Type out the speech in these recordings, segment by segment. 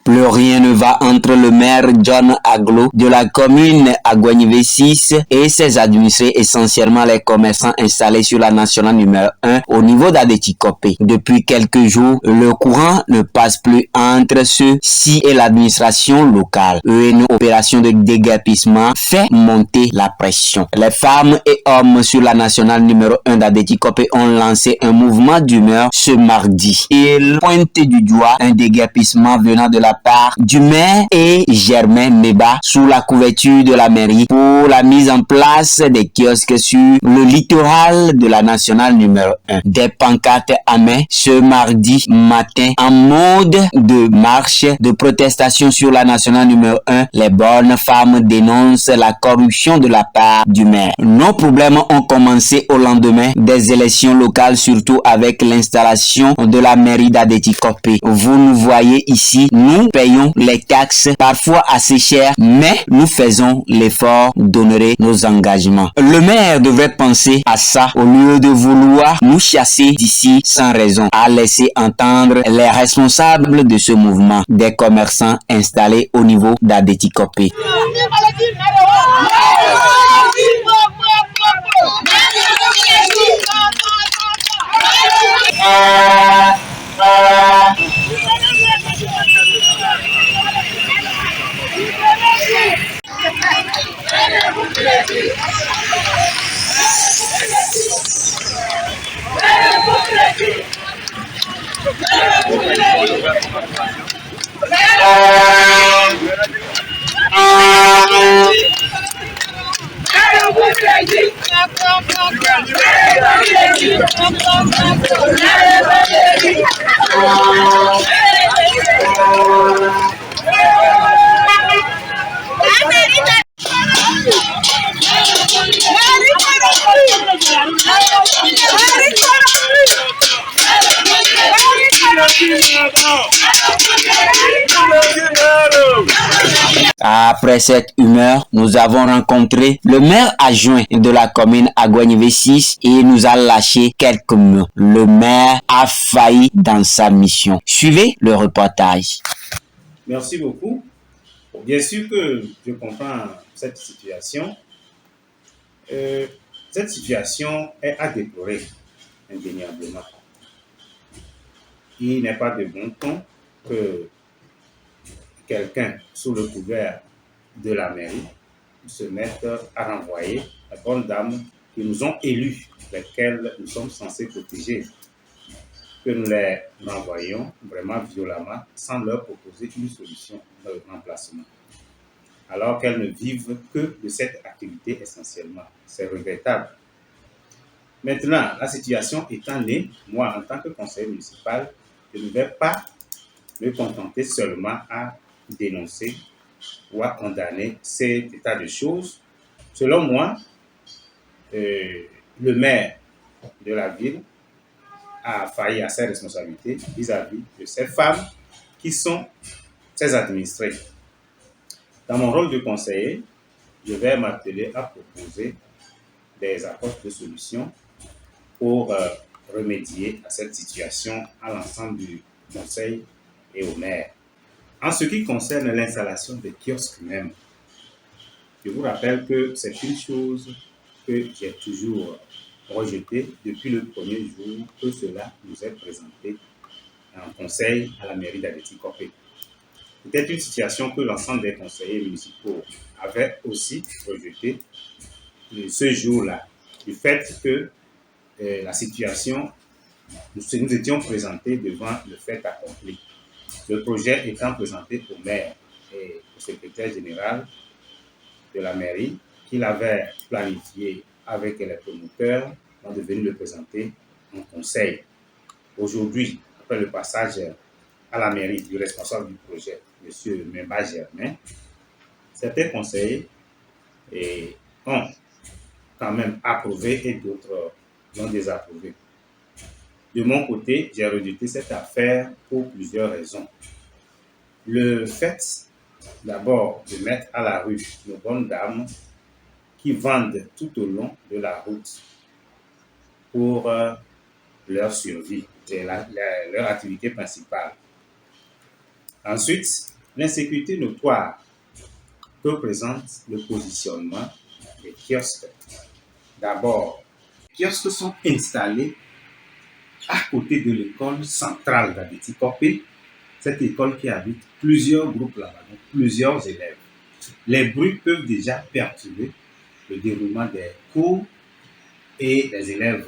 Plus rien ne va entre le maire John Aglo de la commune Agouagnivé 6 et ses administrés, essentiellement les commerçants installés sur la nationale numéro 1 au niveau d'Adétikopé. Depuis quelques jours, le courant ne passe plus entre ceux-ci et l'administration locale. Une opération de déguerpissement fait monter la pression. Les femmes et hommes sur la nationale numéro 1 d'Adétikopé ont lancé un mouvement d'humeur ce mardi. Ils pointent du doigt un déguerpissement venant de la part du maire et Germain Meba sous la couverture de la mairie pour la mise en place des kiosques sur le littoral de la nationale numéro 1. Des pancartes à main ce mardi matin en mode de marche de protestation sur la nationale numéro 1. Les bonnes femmes dénoncent la corruption de la part du maire. Nos problèmes ont commencé au lendemain des élections locales, surtout avec l'installation de la mairie d'Adétikopé. Vous nous voyez ici, nous payons les taxes parfois assez cher, mais nous faisons l'effort d'honorer nos engagements. Le maire devrait penser à ça au lieu de vouloir nous chasser d'ici sans raison, à laisser entendre les responsables de ce mouvement, des commerçants installés au niveau d'Adétikopé. Après cette humeur, nous avons rencontré le maire adjoint de la commune Agouagnivé 6 et il nous a lâché quelques mots. Le maire a failli dans sa mission. Suivez le reportage. Merci beaucoup. Bien sûr que je comprends cette situation. Cette situation est à déplorer, indéniablement. Il n'est pas de bon ton que quelqu'un sous le couvert de la mairie se mette à renvoyer les bonnes dames qui nous ont élus, lesquelles nous sommes censés protéger, que nous les renvoyons vraiment violemment sans leur proposer une solution de remplacement, alors qu'elles ne vivent que de cette activité essentiellement. C'est regrettable. Maintenant, la situation étant née, moi, en tant que conseiller municipal, je ne vais pas me contenter seulement à dénoncer ou à condamner cet état de choses. Selon moi, le maire de la ville a failli à ses responsabilités vis-à-vis de ces femmes qui sont ses administrés. Dans mon rôle de conseiller, je vais m'atteler à proposer des approches de solutions pour remédier à cette situation à l'ensemble du conseil et au maire. En ce qui concerne l'installation des kiosques même, je vous rappelle que c'est une chose que j'ai toujours rejetée depuis le premier jour que cela nous est présenté en conseil à la mairie d'Adétikopé. C'était une situation que l'ensemble des conseillers municipaux avaient aussi rejetée ce jour-là, du fait que la situation, nous étions présentés devant le fait accompli. Le projet étant présenté au maire et au secrétaire général de la mairie, qu'il avait planifié avec les promoteurs, on est venu le présenter en conseil. Aujourd'hui, après le passage à la mairie du responsable du projet, M. Memba Germain, certains conseillers ont quand même approuvé et d'autres l'ont désapprouvé. De mon côté, j'ai rejeté cette affaire pour plusieurs raisons. le fait d'abord de mettre à la rue nos bonnes dames qui vendent tout au long de la route pour leur survie, c'est leur activité principale. Ensuite, l'insécurité notoire que présente le positionnement des kiosques. D'abord, les kiosques sont installés à côté de l'école centrale d'Abeti-Kopé, cette école qui habite plusieurs groupes là-bas, donc plusieurs élèves. Les bruits peuvent déjà perturber le déroulement des cours et les élèves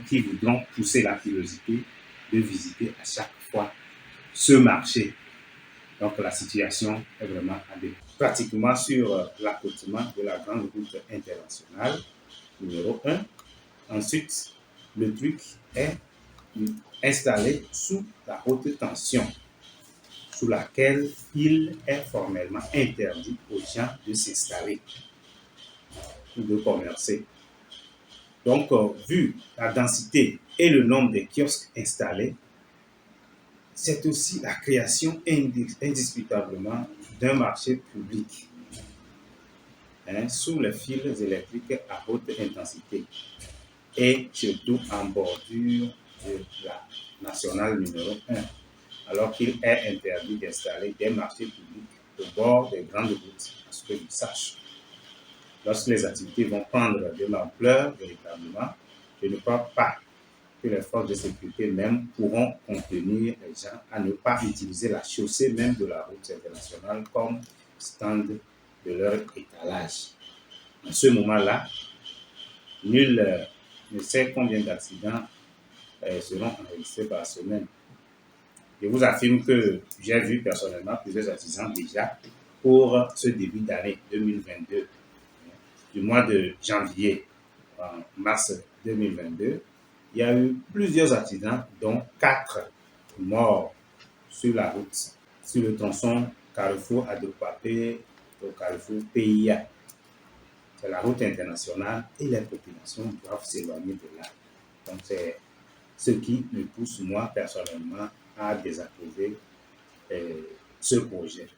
qui voudront pousser la curiosité de visiter à chaque fois ce marché. Donc la situation est vraiment adéquate. Pratiquement sur l'accotement de la grande route internationale numéro 1. Ensuite, le truc est installé sous la haute tension, sous laquelle il est formellement interdit aux gens de s'installer ou de commercer. Donc, vu la densité et le nombre de kiosques installés, c'est aussi la création indiscutablement d'un marché public sous les fils électriques à haute intensité et surtout en bordure de la nationale numéro 1, alors qu'il est interdit d'installer des marchés publics au bord des grandes routes, à ce que je sache. Lorsque les activités vont prendre de l'ampleur véritablement, je ne crois pas que les forces de sécurité même pourront contenir les gens à ne pas utiliser la chaussée même de la route internationale comme stand de leur étalage. En ce moment-là, nul ne sait combien d'accidents seront enregistrés par semaine. Je vous affirme que j'ai vu personnellement plusieurs accidents déjà pour ce début d'année 2022. Du mois de janvier en mars 2022, il y a eu plusieurs accidents, dont 4 morts sur la route, sur le tronçon Carrefour Adopapé au Carrefour PIA. C'est la route internationale et les populations doivent s'éloigner de là. Donc c'est ce qui me pousse moi personnellement à désapprouver ce projet.